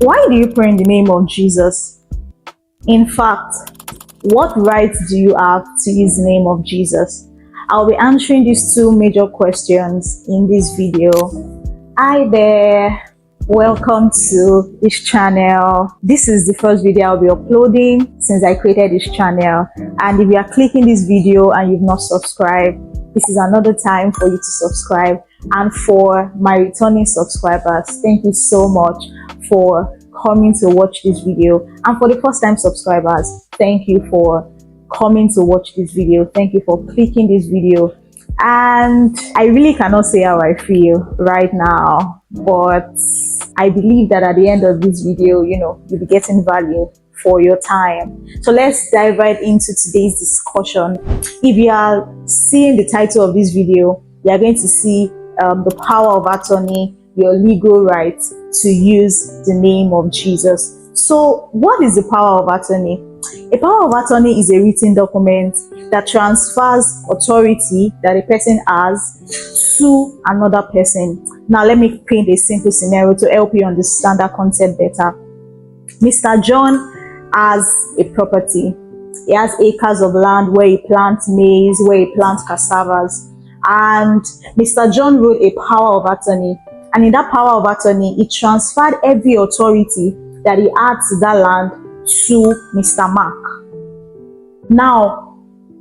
Why do you pray in the name of Jesus? In fact, what rights do you have to use the name of Jesus? I'll be answering these two major questions in this video. Hi there, welcome to this channel. This is the first video I'll be uploading since I created this channel. And if you are clicking this video and you've not subscribed, this is another time for you to subscribe. And for my returning subscribers, thank you so much for coming to watch this video. And for the first time subscribers, thank you for coming to watch this video. Thank you for clicking this video. And I really cannot say how I feel right now, but I believe that at the end of this video, you'll be getting value for your time. So let's dive right into today's discussion. If you are seeing the title of this video, you are going to see the power of attorney, your legal right to use the name of Jesus. So what is the power of attorney? A power of attorney is a written document that transfers authority that a person has to another person. Now let me paint a simple scenario to help you understand that concept better. Mr. John has a property. He has acres of land where he plants maize, where he plants cassavas. And Mr. John wrote a power of attorney. And in that power of attorney, he transferred every authority that he had to that land to Mr. Mark. Now,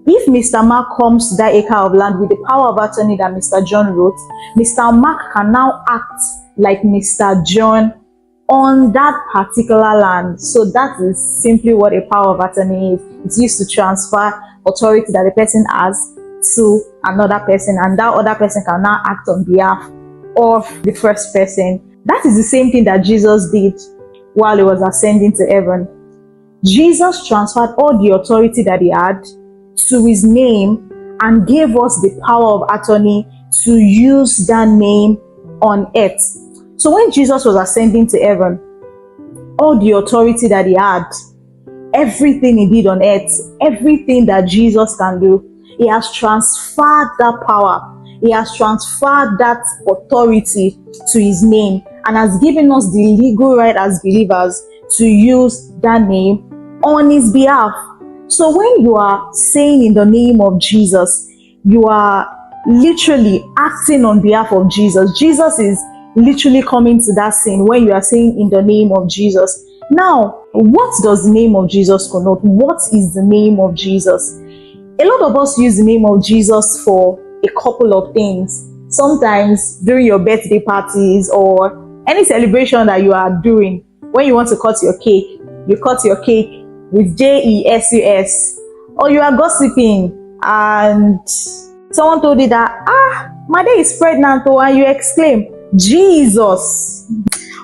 if Mr. Mark comes to that acre of land with the power of attorney that Mr. John wrote, Mr. Mark can now act like Mr. John on that particular land. So that is simply what a power of attorney is. It's used to transfer authority that a person has to another person, and that other person can now act on behalf of the first person. That is the same thing that Jesus did while he was ascending to heaven. Jesus transferred all the authority that he had to his name and gave us the power of attorney to use that name on earth. So when Jesus was ascending to heaven, all the authority that he had, everything he did on earth, everything that Jesus can do, he has transferred that power. He has transferred that authority to his name and has given us the legal right as believers to use that name on his behalf. So when you are saying in the name of Jesus, you are literally acting on behalf of Jesus. Jesus is literally coming to that scene when you are saying in the name of Jesus. Now, what does the name of Jesus connote? What is the name of Jesus? A lot of us use the name of Jesus for a couple of things. Sometimes during your birthday parties or any celebration that you are doing, when you want to cut your cake, you cut your cake with Jesus, or you are gossiping and someone told you that, my day is pregnant, and you exclaim, Jesus.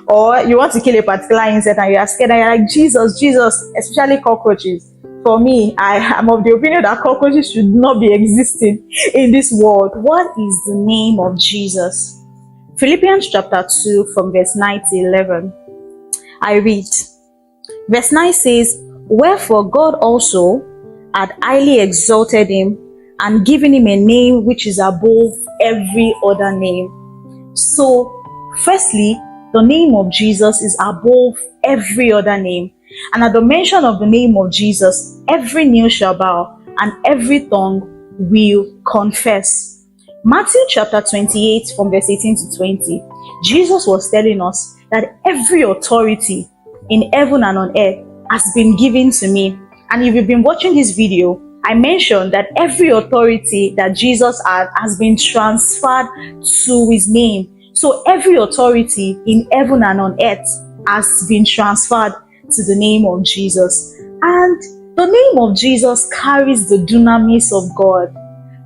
Or you want to kill a particular insect and you are scared and you're like, Jesus, Jesus, especially cockroaches. For me, I am of the opinion that cockroaches should not be existing in this world. What is the name of Jesus? Philippians chapter 2 from verse 9 to 11. I read. Verse 9 says, wherefore God also had highly exalted him and given him a name which is above every other name. So, firstly, the name of Jesus is above every other name. And at the mention of the name of Jesus, every knee shall bow and every tongue will confess. Matthew chapter 28 from verse 18 to 20, Jesus was telling us that every authority in heaven and on earth has been given to me. And if you've been watching this video, I mentioned that every authority that Jesus had has been transferred to his name. So every authority in heaven and on earth has been transferred to the name of Jesus. And the name of Jesus carries the dunamis of God.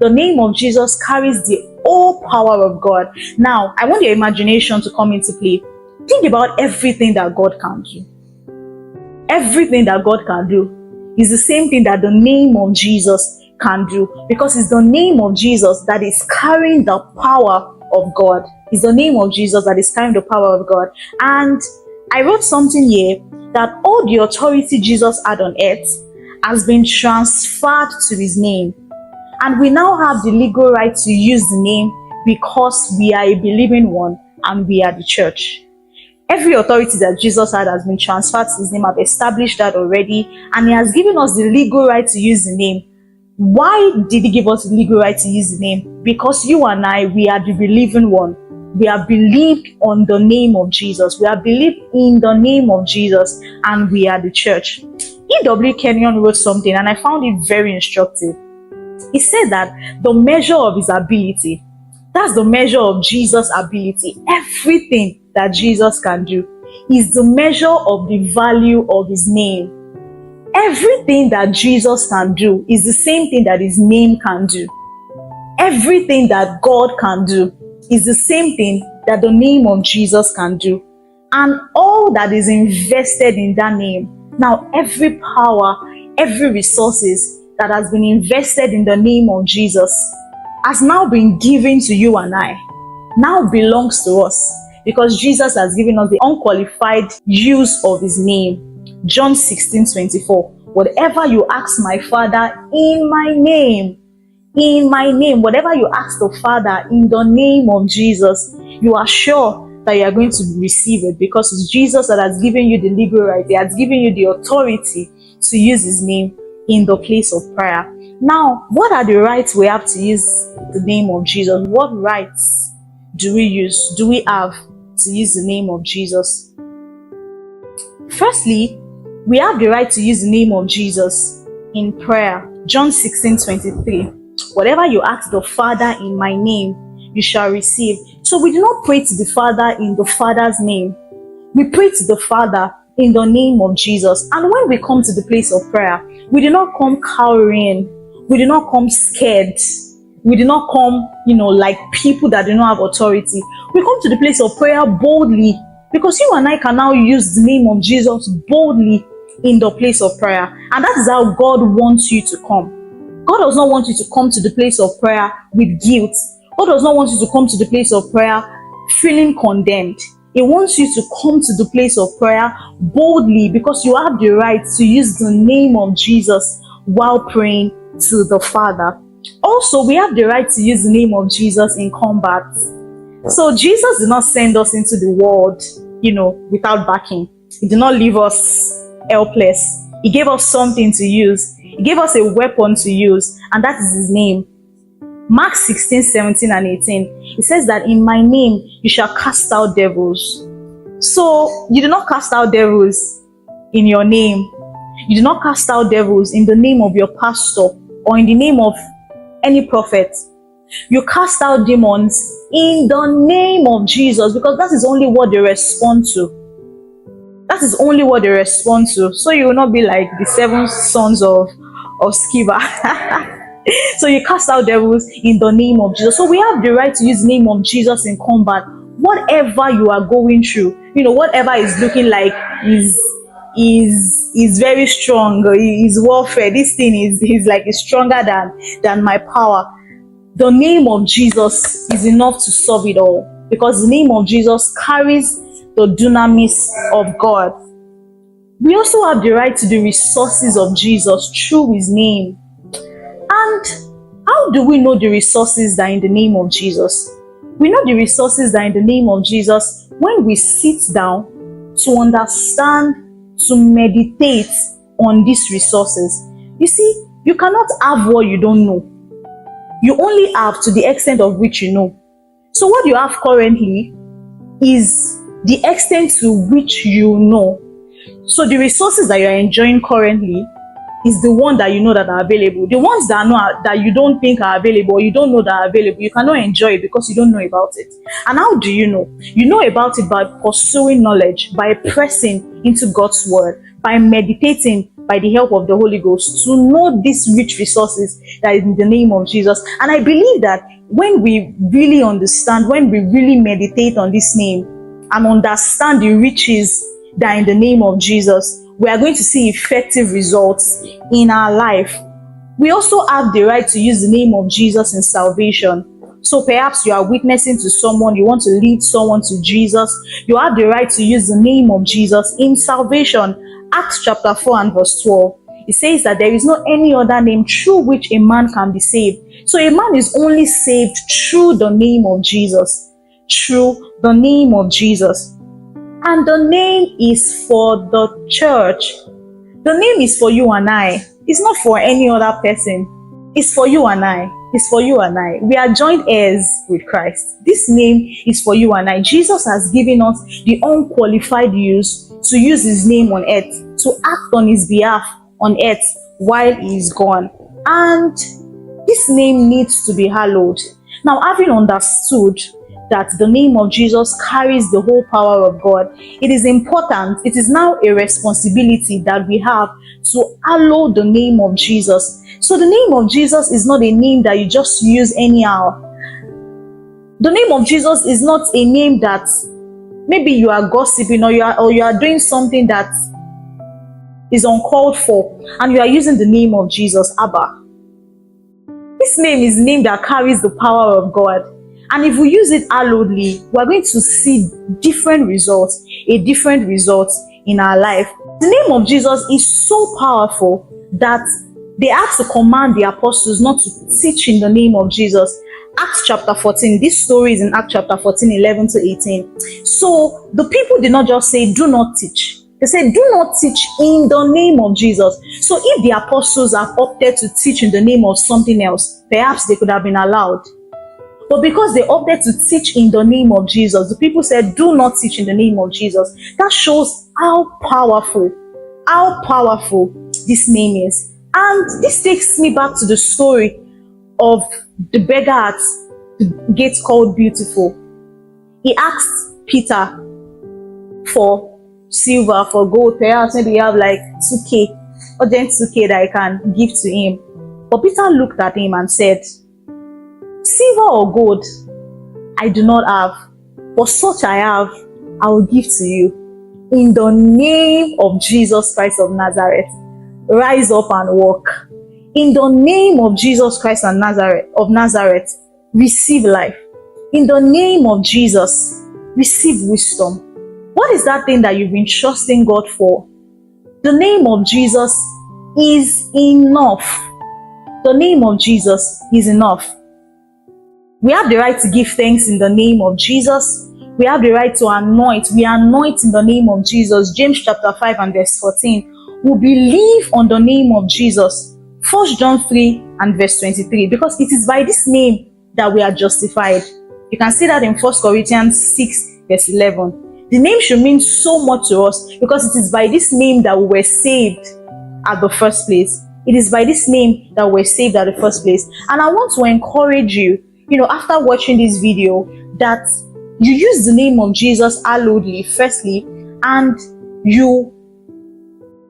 The name of Jesus carries the whole power of God. Now, I want your imagination to come into play. Think about everything that God can do. Everything that God can do is the same thing that the name of Jesus can do, because it's the name of Jesus that is carrying the power of God. It's the name of Jesus that is carrying the power of God. And I wrote something here that all the authority Jesus had on earth has been transferred to his name. And we now have the legal right to use the name because we are a believing one and we are the church. Every authority that Jesus had has been transferred to his name. I've established that already. And he has given us the legal right to use the name. Why did he give us the legal right to use the name? Because you and I, we are the believing one. We have believed on the name of Jesus. We have believed in the name of Jesus, and we are the church. E.W. Kenyon wrote something, and I found it very instructive. He said that the measure of his ability, that's the measure of Jesus' ability. Everything that Jesus can do is the measure of the value of his name. Everything that Jesus can do is the same thing that his name can do. Everything that God can do is the same thing that the name of Jesus can do. And all that is invested in that name. Now, every power, every resources that has been invested in the name of Jesus has now been given to you and I, now belongs to us, because Jesus has given us the unqualified use of his name. John 16:24. Whatever you ask my Father in my name, whatever you ask the Father in the name of Jesus, you are sure that you are going to receive it, because it's Jesus that has given you the legal right. He has given you the authority to use his name in the place of prayer. Now, what are the rights we have to use the name of Jesus? What rights do we have to use the name of Jesus? Firstly, we have the right to use the name of Jesus in prayer. John 16:23. Whatever you ask the Father in my name, you shall receive. So we do not pray to the Father in the Father's name. We pray to the Father in the name of Jesus. And when we come to the place of prayer, we do not come cowering. We do not come scared. We do not come, like people that do not have authority. We come to the place of prayer boldly, because you and I can now use the name of Jesus boldly in the place of prayer. And that is how God wants you to come. God does not want you to come to the place of prayer with guilt. God does not want you to come to the place of prayer feeling condemned. He wants you to come to the place of prayer boldly, because you have the right to use the name of Jesus while praying to the Father. Also, we have the right to use the name of Jesus in combat. So Jesus did not send us into the world, without backing. He did not leave us helpless. He gave us something to use. He gave us a weapon to use, and that is his name. Mark 16:17 and 18. It says that in my name you shall cast out devils. So you do not cast out devils in your name. You do not cast out devils in the name of your pastor or in the name of any prophet. You cast out demons in the name of Jesus, because that is only what they respond to. That is only what they respond to. So you will not be like the 7 sons of Sceva. So you cast out devils in the name of Jesus. So we have the right to use the name of Jesus in combat. Whatever you are going through, whatever is looking like is very strong, is warfare. This thing is like it's stronger than my power. The name of Jesus is enough to solve it all, because the name of Jesus carries the dunamis of God. We also have the right to the resources of Jesus through his name. And how do we know the resources that are in the name of Jesus? We know the resources that are in the name of Jesus when we sit down to understand, to meditate on these resources. You see, you cannot have what you don't know. You only have to the extent of which you know. So what you have currently is the extent to which you know. So the resources that you are enjoying currently is the one that you know that are available. The ones that you don't think are available, or you don't know that are available, you cannot enjoy it because you don't know about it. And how do you know? You know about it by pursuing knowledge, by pressing into God's word, by meditating by the help of the Holy Ghost to know these rich resources that is in the name of Jesus. And I believe that when we really understand, when we really meditate on this name and understand the riches that are in the name of Jesus, we are going to see effective results in our life. We also have the right to use the name of Jesus in salvation. So perhaps you are witnessing to someone, you want to lead someone to Jesus, you have the right to use the name of Jesus in salvation. Acts chapter 4 and verse 12. It says that there is no any other name through which a man can be saved. So a man is only saved through the name of Jesus. Through the name of Jesus. And the name is for the church. The name is for you and I. It's not for any other person. It's for you and I. It's for you and I. We are joint heirs with Christ. This name is for you and I. Jesus has given us the unqualified use to use his name on earth, to act on his behalf on earth while he is gone. And this name needs to be hallowed. Now, having understood that the name of Jesus carries the whole power of God, it is important, it is now a responsibility that we have to hallow the name of Jesus. So the name of Jesus is not a name that you just use anyhow. The name of Jesus is not a name that maybe you are gossiping or you are doing something that is uncalled for and you are using the name of Jesus. Abba. This name is a name that carries the power of God. And if we use it hallowedly, we're going to see different results, a different result in our life. The name of Jesus is so powerful that they had to command the apostles not to teach in the name of Jesus. Acts chapter 14, this story is in Acts chapter 14, 11 to 18. So the people did not just say, do not teach. They said, do not teach in the name of Jesus. So if the apostles have opted to teach in the name of something else, perhaps they could have been allowed. But because they opted to teach in the name of Jesus, the people said, do not teach in the name of Jesus. That shows how powerful this name is. And this takes me back to the story of the beggar at the gate called Beautiful. He asked Peter for silver, for gold. Perhaps maybe you have like 2K, urgent 2K that I can give to him. But Peter looked at him and said, silver or gold I do not have, but such I have, I will give to you. In the name of Jesus Christ of Nazareth, rise up and walk. In the name of Jesus Christ of Nazareth, receive life. In the name of Jesus, receive wisdom. What is that thing that you've been trusting God for? The name of Jesus is enough. The name of Jesus is enough. We have the right to give thanks in the name of Jesus. We have the right to anoint. We anoint in the name of Jesus. James chapter 5 and verse 14. We believe on the name of Jesus. 1 John 3 and verse 23. Because it is by this name that we are justified. You can see that in 1 Corinthians 6 verse 11. The name should mean so much to us because it is by this name that we were saved at the first place. It is by this name that we were saved at the first place. And I want to encourage you, after watching this video, that you use the name of Jesus hallowedly, firstly, and you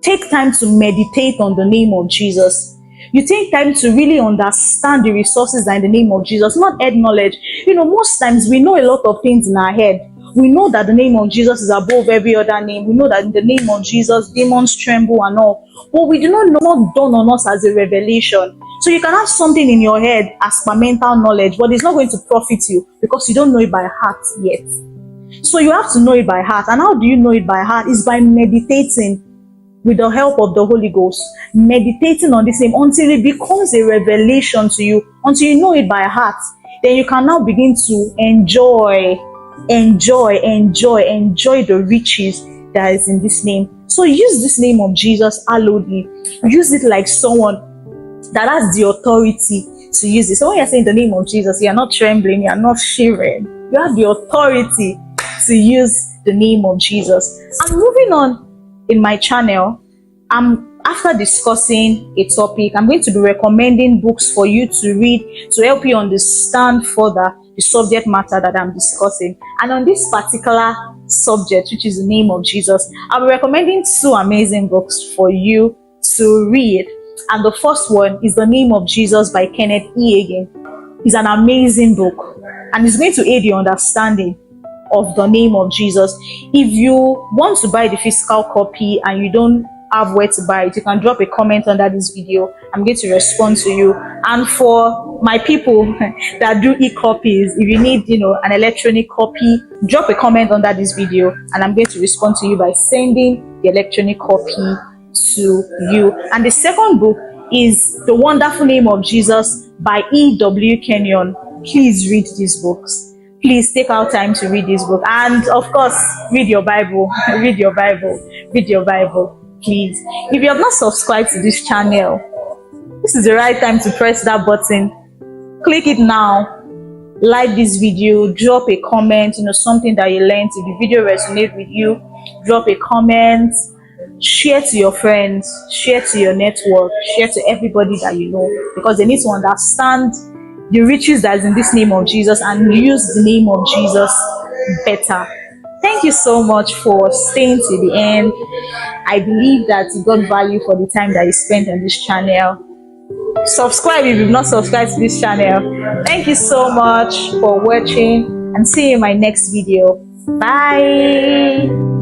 take time to meditate on the name of Jesus. You take time to really understand the resources that are in the name of Jesus, not head knowledge. Most times we know a lot of things in our head. We know that the name of Jesus is above every other name. We know that in the name of Jesus, demons tremble and all. But we do not know, not done on us as a revelation. So you can have something in your head as per mental knowledge, but it's not going to profit you because you don't know it by heart yet. So you have to know it by heart. And how do you know it by heart? It's by meditating with the help of the Holy Ghost. Meditating on this name until it becomes a revelation to you, until you know it by heart. Then you can now begin to enjoy the riches that is in this name. So use this name of Jesus hallowedly. Use it like someone that has the authority to use it. So when you're saying the name of Jesus, you're not trembling, you're not shivering. You have the authority to use the name of Jesus. And moving on in my channel, after discussing a topic, I'm going to be recommending books for you to read to help you understand further the subject matter that I'm discussing. And on this particular subject, which is the name of Jesus, I'll be recommending 2 amazing books for you to read. And the first one is The Name of Jesus by Kenneth E. Hagin. It's an amazing book and it's going to aid your understanding of the name of Jesus. If you want to buy the physical copy and you don't have where to buy it, you can drop a comment under this video. I'm going to respond to you. And for my people that do e-copies, if you need an electronic copy, drop a comment under this video and I'm going to respond to you by sending the electronic copy to you. And the second book is The Wonderful Name of Jesus by E.W. Kenyon. Please read these books. Please take out time to read this book, and of course, read your Bible. Read your Bible. Read your Bible, please. If you have not subscribed to this channel, this is the right time to press that button. Click it now. Like this video, drop a comment, something that you learned. If the video resonates with you, drop a comment, share to your friends, share to your network, share to everybody that you know, because they need to understand the riches that is in this name of Jesus and use the name of Jesus better. Thank you so much for staying to the end. I believe that you got value for the time that you spent on this channel. Subscribe if you've not subscribed to this channel. Thank you so much for watching, and see you in my next video. Bye.